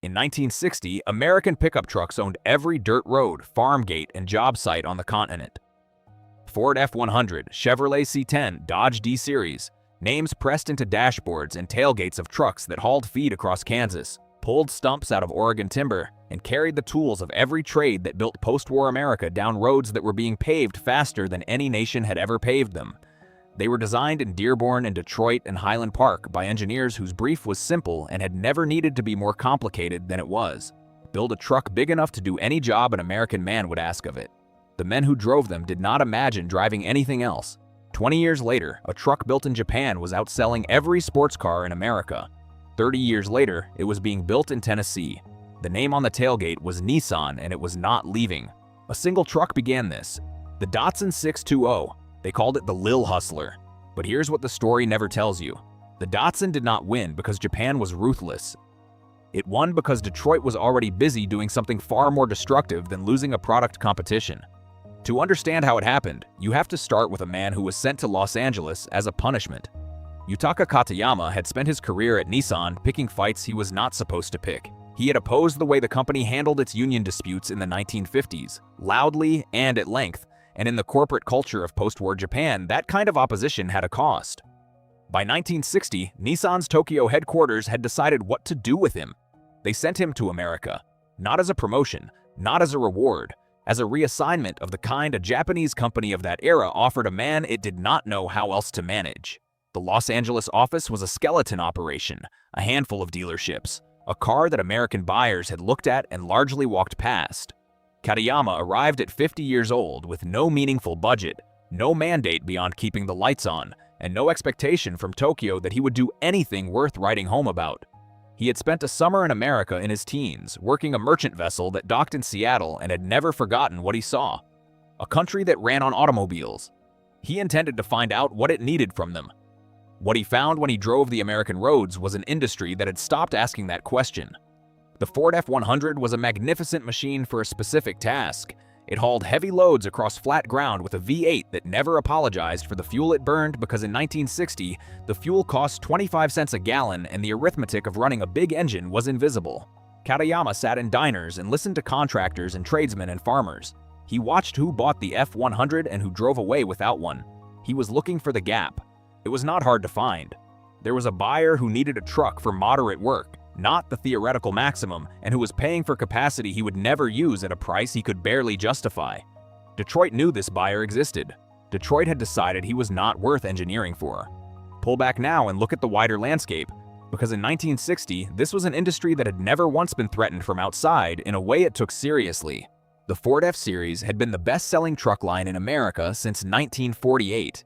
In 1960, American pickup trucks owned every dirt road, farm gate, and job site on the continent. Ford F-100, Chevrolet C10, Dodge D-Series, names pressed into dashboards and tailgates of trucks that hauled feed across Kansas, pulled stumps out of Oregon timber, and carried the tools of every trade that built post-war America down roads that were being paved faster than any nation had ever paved them. They were designed in Dearborn and Detroit and Highland Park by engineers whose brief was simple and had never needed to be more complicated than it was. Build a truck big enough to do any job an American man would ask of it. The men who drove them did not imagine driving anything else. 20 years later, a truck built in Japan was outselling every sports car in America. 30 years later, it was being built in Tennessee. The name on the tailgate was Nissan, and it was not leaving. A single truck began this, the Datsun 620. They called it the Lil Hustler. But here's what the story never tells you. The Datsun did not win because Japan was ruthless. It won because Detroit was already busy doing something far more destructive than losing a product competition. To understand how it happened, you have to start with a man who was sent to Los Angeles as a punishment. Yutaka Katayama had spent his career at Nissan picking fights he was not supposed to pick. He had opposed the way the company handled its union disputes in the 1950s, loudly and at length, and in the corporate culture of post-war Japan, that kind of opposition had a cost. By 1960, Nissan's Tokyo headquarters had decided what to do with him. They sent him to America, not as a promotion, not as a reward, as a reassignment of the kind a Japanese company of that era offered a man it did not know how else to manage. The Los Angeles office was a skeleton operation, a handful of dealerships, a car that American buyers had looked at and largely walked past. Katayama arrived at 50 years old with no meaningful budget, no mandate beyond keeping the lights on, and no expectation from Tokyo that he would do anything worth writing home about. He had spent a summer in America in his teens, working a merchant vessel that docked in Seattle and had never forgotten what he saw. A country that ran on automobiles. He intended to find out what it needed from them. What he found when he drove the American roads was an industry that had stopped asking that question. The Ford F-100 was a magnificent machine for a specific task. It hauled heavy loads across flat ground with a V8 that never apologized for the fuel it burned because in 1960, the fuel cost 25 cents a gallon and the arithmetic of running a big engine was invisible. Katayama sat in diners and listened to contractors and tradesmen and farmers. He watched who bought the F-100 and who drove away without one. He was looking for the gap. It was not hard to find. There was a buyer who needed a truck for moderate work, not the theoretical maximum, and who was paying for capacity he would never use at a price he could barely justify. Detroit knew this buyer existed. Detroit had decided he was not worth engineering for. Pull back now and look at the wider landscape, because in 1960, this was an industry that had never once been threatened from outside in a way it took seriously. The Ford F-Series had been the best-selling truck line in America since 1948.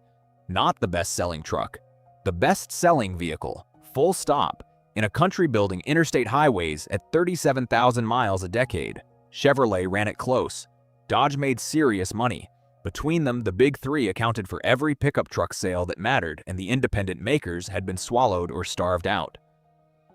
Not the best-selling truck, the best-selling vehicle, full stop. In a country building interstate highways at 37,000 miles a decade, Chevrolet ran it close. Dodge made serious money. Between them, the big three accounted for every pickup truck sale that mattered, and the independent makers had been swallowed or starved out.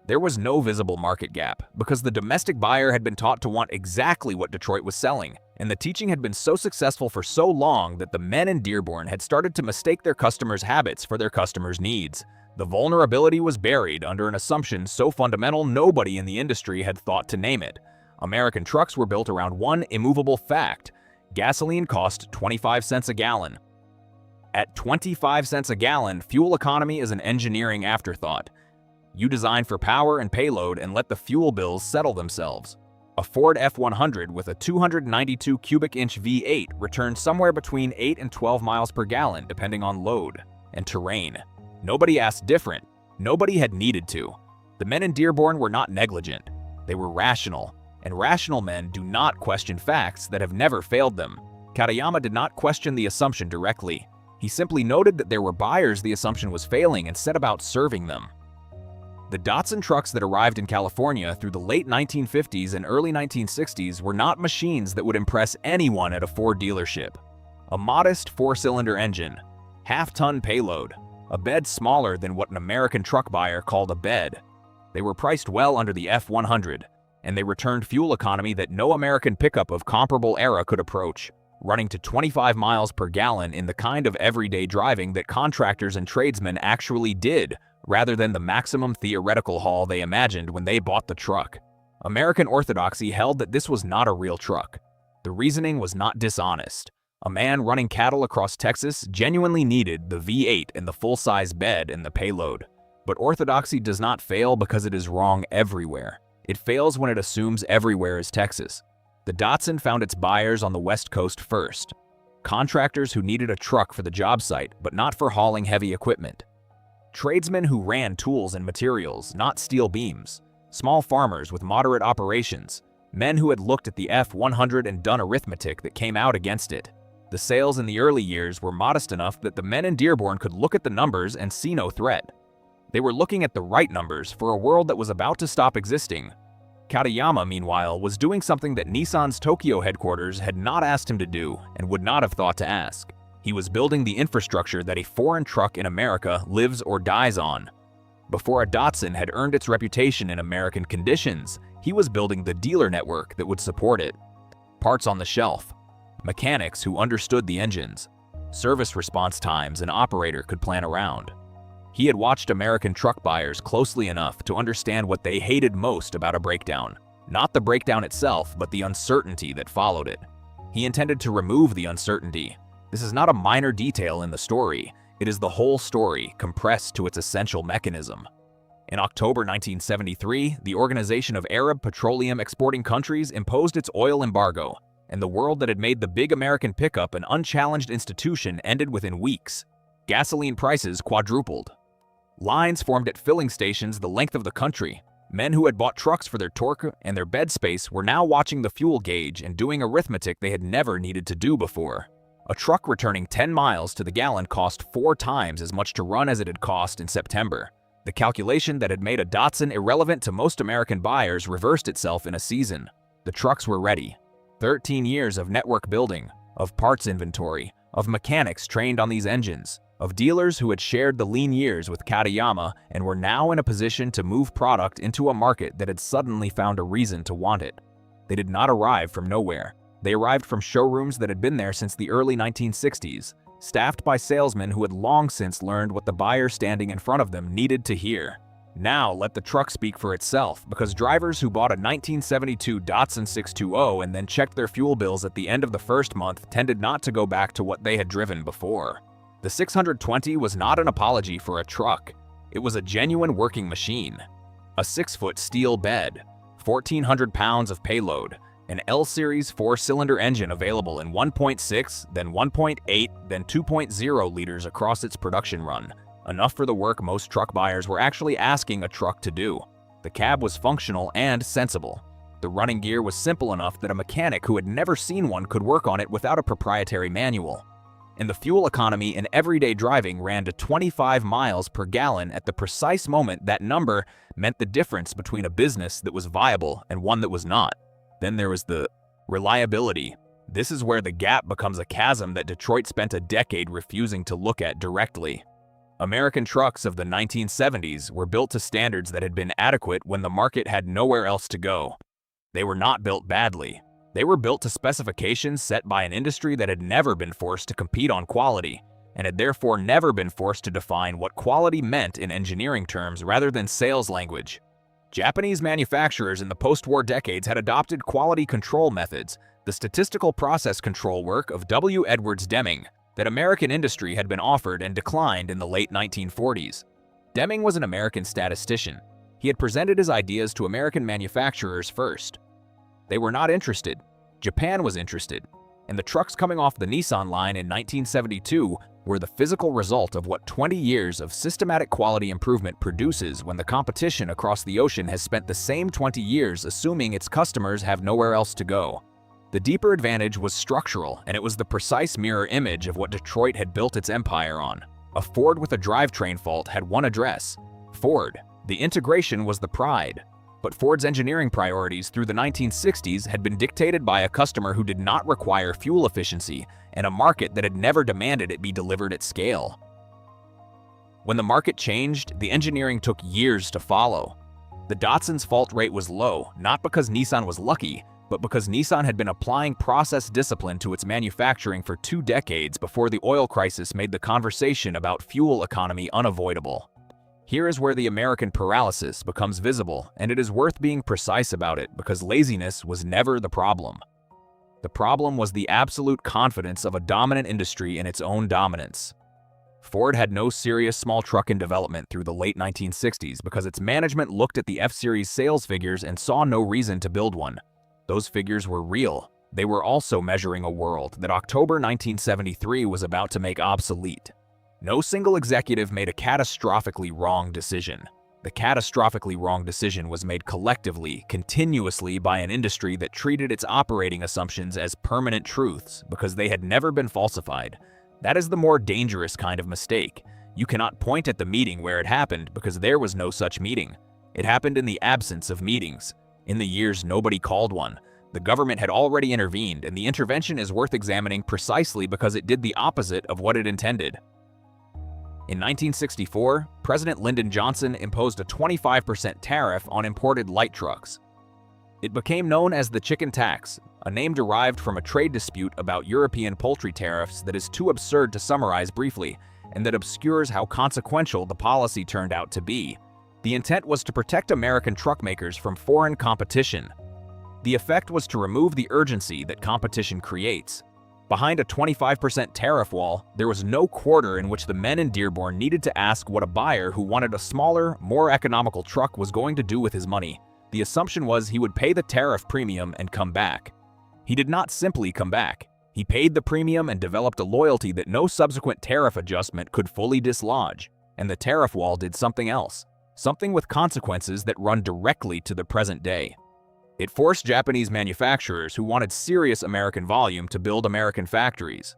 There was no visible market gap, because the domestic buyer had been taught to want exactly what Detroit was selling, and the teaching had been so successful for so long that the men in Dearborn had started to mistake their customers' habits for their customers' needs. The vulnerability was buried under an assumption so fundamental nobody in the industry had thought to name it. American trucks were built around one immovable fact: gasoline cost 25 cents a gallon. At 25 cents a gallon, fuel economy is an engineering afterthought. You design for power and payload and let the fuel bills settle themselves. A Ford F-100 with a 292 cubic inch V8 returned somewhere between 8 and 12 miles per gallon depending on load and terrain. Nobody asked different. Nobody had needed to. The men in Dearborn were not negligent. They were rational, and rational men do not question facts that have never failed them. Katayama did not question the assumption directly. He simply noted that there were buyers the assumption was failing and set about serving them. The Datsun trucks that arrived in California through the late 1950s and early 1960s were not machines that would impress anyone at a Ford dealership. A modest four-cylinder engine, half-ton payload, a bed smaller than what an American truck buyer called a bed. They were priced well under the F-100, and they returned fuel economy that no American pickup of comparable era could approach, running to 25 miles per gallon in the kind of everyday driving that contractors and tradesmen actually did, rather than the maximum theoretical haul they imagined when they bought the truck. American orthodoxy held that this was not a real truck. The reasoning was not dishonest. A man running cattle across Texas genuinely needed the V8 and the full-size bed and the payload. But orthodoxy does not fail because it is wrong everywhere. It fails when it assumes everywhere is Texas. The Datsun found its buyers on the West Coast first. Contractors who needed a truck for the job site, but not for hauling heavy equipment. Tradesmen who ran tools and materials, not steel beams. Small farmers with moderate operations. Men who had looked at the F-100 and done arithmetic that came out against it. The sales in the early years were modest enough that the men in Dearborn could look at the numbers and see no threat. They were looking at the right numbers for a world that was about to stop existing. Katayama, meanwhile, was doing something that Nissan's Tokyo headquarters had not asked him to do and would not have thought to ask. He was building the infrastructure that a foreign truck in America lives or dies on. Before a Datsun had earned its reputation in American conditions, he was building the dealer network that would support it. Parts on the shelf. Mechanics who understood the engines. Service response times an operator could plan around. He had watched American truck buyers closely enough to understand what they hated most about a breakdown. Not the breakdown itself, but the uncertainty that followed it. He intended to remove the uncertainty. This is not a minor detail in the story. It is the whole story, compressed to its essential mechanism. In October 1973, the Organization of Arab Petroleum Exporting Countries imposed its oil embargo, and the world that had made the big American pickup an unchallenged institution ended within weeks. Gasoline prices quadrupled. Lines formed at filling stations the length of the country. Men who had bought trucks for their torque and their bed space were now watching the fuel gauge and doing arithmetic they had never needed to do before. A truck returning 10 miles to the gallon cost 4 times as much to run as it had cost in September. The calculation that had made a Datsun irrelevant to most American buyers reversed itself in a season. The trucks were ready. 13 years of network building, of parts inventory, of mechanics trained on these engines, of dealers who had shared the lean years with Katayama and were now in a position to move product into a market that had suddenly found a reason to want it. They did not arrive from nowhere. They arrived from showrooms that had been there since the early 1960s, staffed by salesmen who had long since learned what the buyer standing in front of them needed to hear. Now let the truck speak for itself, because drivers who bought a 1972 Datsun 620 and then checked their fuel bills at the end of the first month tended not to go back to what they had driven before. The 620 was not an apology for a truck. It was a genuine working machine. A 6-foot steel bed, 1,400 pounds of payload, an L-Series 4-cylinder engine available in 1.6, then 1.8, then 2.0 liters across its production run, enough for the work most truck buyers were actually asking a truck to do. The cab was functional and sensible. The running gear was simple enough that a mechanic who had never seen one could work on it without a proprietary manual. And the fuel economy in everyday driving ran to 25 miles per gallon at the precise moment that number meant the difference between a business that was viable and one that was not. Then there was the reliability. This is where the gap becomes a chasm that Detroit spent a decade refusing to look at directly. American trucks of the 1970s were built to standards that had been adequate when the market had nowhere else to go. They were not built badly. They were built to specifications set by an industry that had never been forced to compete on quality, and had therefore never been forced to define what quality meant in engineering terms rather than sales language. Japanese manufacturers in the post-war decades had adopted quality control methods, the statistical process control work of W. Edwards Deming, that American industry had been offered and declined in the late 1940s. Deming was an American statistician. He had presented his ideas to American manufacturers first. They were not interested. Japan was interested, and the trucks coming off the Nissan line in 1972 were the physical result of what 20 years of systematic quality improvement produces when the competition across the ocean has spent the same 20 years assuming its customers have nowhere else to go. The deeper advantage was structural, and it was the precise mirror image of what Detroit had built its empire on. A Ford with a drivetrain fault had one address: Ford. The integration was the pride. But Ford's engineering priorities through the 1960s had been dictated by a customer who did not require fuel efficiency and a market that had never demanded it be delivered at scale. When the market changed, the engineering took years to follow. The Datsun's fault rate was low, not because Nissan was lucky, but because Nissan had been applying process discipline to its manufacturing for 2 decades before the oil crisis made the conversation about fuel economy unavoidable. Here is where the American paralysis becomes visible, and it is worth being precise about it because laziness was never the problem. The problem was the absolute confidence of a dominant industry in its own dominance. Ford had no serious small truck in development through the late 1960s because its management looked at the F-Series sales figures and saw no reason to build one. Those figures were real. They were also measuring a world that October 1973 was about to make obsolete. No single executive made a catastrophically wrong decision. The catastrophically wrong decision was made collectively, continuously by an industry that treated its operating assumptions as permanent truths because they had never been falsified. That is the more dangerous kind of mistake. You cannot point at the meeting where it happened because there was no such meeting. It happened in the absence of meetings. In the years nobody called one. The government had already intervened, and the intervention is worth examining precisely because it did the opposite of what it intended. In 1964, President Lyndon Johnson imposed a 25% tariff on imported light trucks. It became known as the chicken tax, a name derived from a trade dispute about European poultry tariffs that is too absurd to summarize briefly, and that obscures how consequential the policy turned out to be. The intent was to protect American truck makers from foreign competition. The effect was to remove the urgency that competition creates. Behind a 25% tariff wall, there was no quarter in which the men in Dearborn needed to ask what a buyer who wanted a smaller, more economical truck was going to do with his money. The assumption was he would pay the tariff premium and come back. He did not simply come back. He paid the premium and developed a loyalty that no subsequent tariff adjustment could fully dislodge. And the tariff wall did something else, something with consequences that run directly to the present day. It forced Japanese manufacturers who wanted serious American volume to build American factories.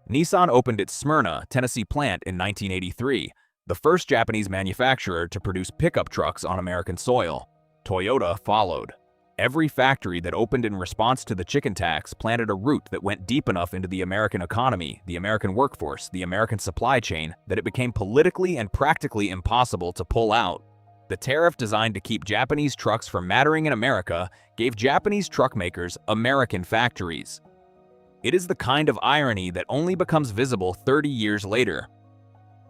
Nissan opened its Smyrna, Tennessee plant in 1983, the first Japanese manufacturer to produce pickup trucks on American soil. Toyota followed. Every factory that opened in response to the chicken tax planted a root that went deep enough into the American economy, the American workforce, the American supply chain, that it became politically and practically impossible to pull out. The tariff designed to keep Japanese trucks from mattering in America gave Japanese truck makers American factories. It is the kind of irony that only becomes visible 30 years later.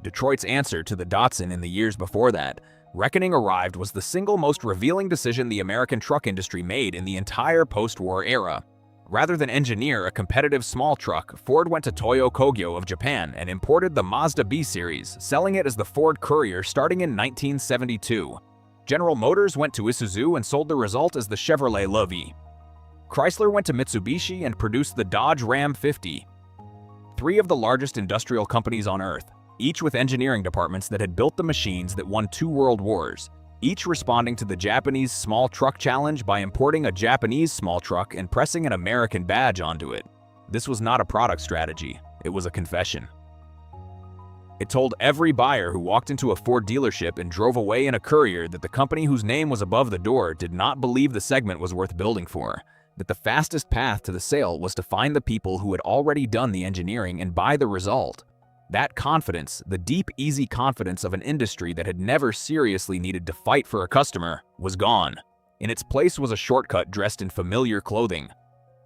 Detroit's answer to the Datsun in the years before that, reckoning arrived, was the single most revealing decision the American truck industry made in the entire post-war era. Rather than engineer a competitive small truck, Ford went to Toyo Kogyo of Japan and imported the Mazda B series, selling it as the Ford Courier starting in 1972. General Motors went to Isuzu and sold the result as the Chevrolet Lovey. Chrysler went to Mitsubishi and produced the Dodge Ram 50. Three of the largest industrial companies on Earth, each with engineering departments that had built the machines that won 2 world wars, each responding to the Japanese small truck challenge by importing a Japanese small truck and pressing an American badge onto it. This was not a product strategy, it was a confession. It told every buyer who walked into a Ford dealership and drove away in a Courier that the company whose name was above the door did not believe the segment was worth building for, that the fastest path to the sale was to find the people who had already done the engineering and buy the result. That confidence, the deep, easy confidence of an industry that had never seriously needed to fight for a customer, was gone. In its place was a shortcut dressed in familiar clothing.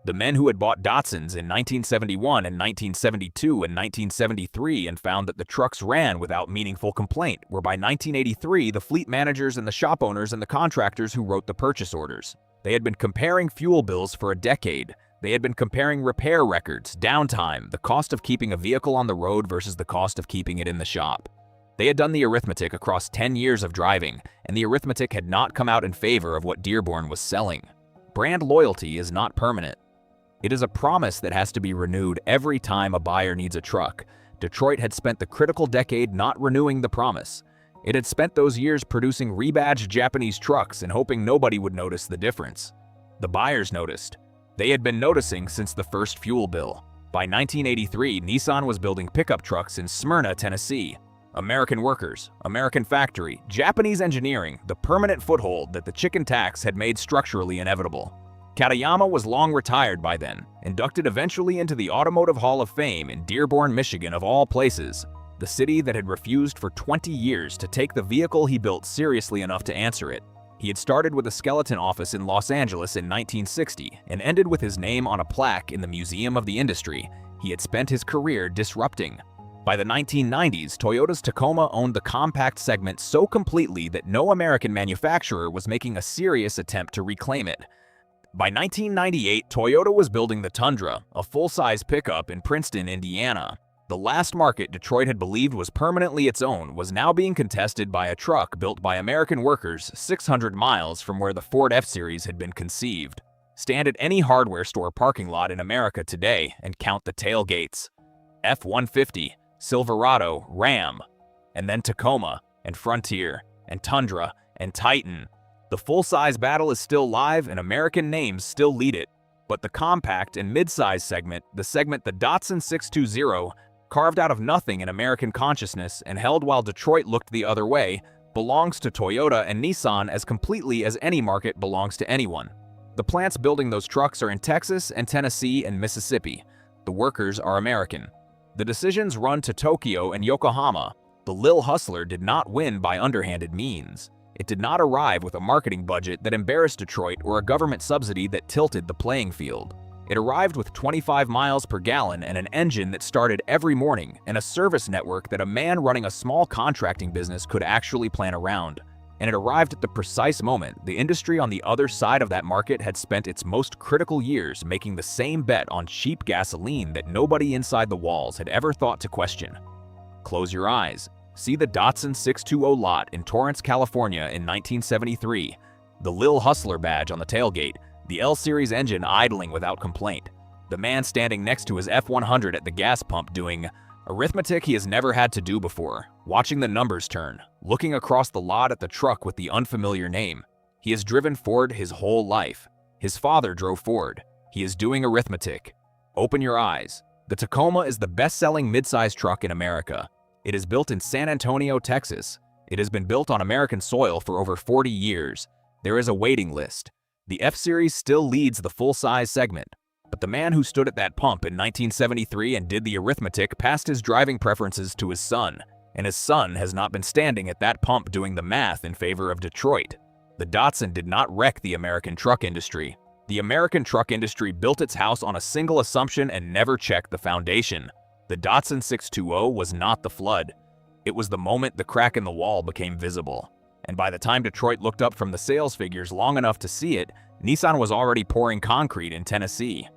The men who had bought Datsuns in 1971 and 1972 and 1973 and found that the trucks ran without meaningful complaint were by 1983 the fleet managers and the shop owners and the contractors who wrote the purchase orders. They had been comparing fuel bills for a decade. They had been comparing repair records, downtime, the cost of keeping a vehicle on the road versus the cost of keeping it in the shop. They had done the arithmetic across 10 years of driving, and the arithmetic had not come out in favor of what Dearborn was selling. Brand loyalty is not permanent. It is a promise that has to be renewed every time a buyer needs a truck. Detroit had spent the critical decade not renewing the promise. It had spent those years producing rebadged Japanese trucks and hoping nobody would notice the difference. The buyers noticed. They had been noticing since the first fuel bill. By 1983, Nissan was building pickup trucks in Smyrna, Tennessee. American workers, American factory, Japanese engineering, the permanent foothold that the chicken tax had made structurally inevitable. Katayama was long retired by then, inducted eventually into the Automotive Hall of Fame in Dearborn, Michigan of all places, the city that had refused for 20 years to take the vehicle he built seriously enough to answer it. He had started with a skeleton office in Los Angeles in 1960 and ended with his name on a plaque in the Museum of the Industry. He had spent his career disrupting. By the 1990s, Toyota's Tacoma owned the compact segment so completely that no American manufacturer was making a serious attempt to reclaim it. By 1998, Toyota was building the Tundra, a full-size pickup in Princeton, Indiana. The last market Detroit had believed was permanently its own was now being contested by a truck built by American workers 600 miles from where the Ford F-Series had been conceived. Stand at any hardware store parking lot in America today and count the tailgates. F-150, Silverado, Ram, and then Tacoma, and Frontier, and Tundra, and Titan. The full-size battle is still live and American names still lead it. But the compact and mid-size segment, the Datsun 620, carved out of nothing in American consciousness and held while Detroit looked the other way, belongs to Toyota and Nissan as completely as any market belongs to anyone. The plants building those trucks are in Texas and Tennessee and Mississippi. The workers are American. The decisions run to Tokyo and Yokohama. The Lil Hustler did not win by underhanded means. It did not arrive with a marketing budget that embarrassed Detroit or a government subsidy that tilted the playing field. It arrived with 25 miles per gallon and an engine that started every morning and a service network that a man running a small contracting business could actually plan around. And it arrived at the precise moment the industry on the other side of that market had spent its most critical years making the same bet on cheap gasoline that nobody inside the walls had ever thought to question. Close your eyes. See the Datsun 620 lot in Torrance, California in 1973. The Lil Hustler badge on the tailgate, the L-Series engine idling without complaint. The man standing next to his F-100 at the gas pump doing arithmetic he has never had to do before, watching the numbers turn, looking across the lot at the truck with the unfamiliar name. He has driven Ford his whole life. His father drove Ford. He is doing arithmetic. Open your eyes. The Tacoma is the best-selling midsize truck in America. It is built in San Antonio, Texas. It has been built on American soil for over 40 years. There is a waiting list. The F-Series still leads the full-size segment. But the man who stood at that pump in 1973 and did the arithmetic passed his driving preferences to his son, and his son has not been standing at that pump doing the math in favor of Detroit. The Datsun did not wreck the American truck industry. The American truck industry built its house on a single assumption and never checked the foundation. The Datsun 620 was not the flood. It was the moment the crack in the wall became visible. And by the time Detroit looked up from the sales figures long enough to see it, Nissan was already pouring concrete in Tennessee.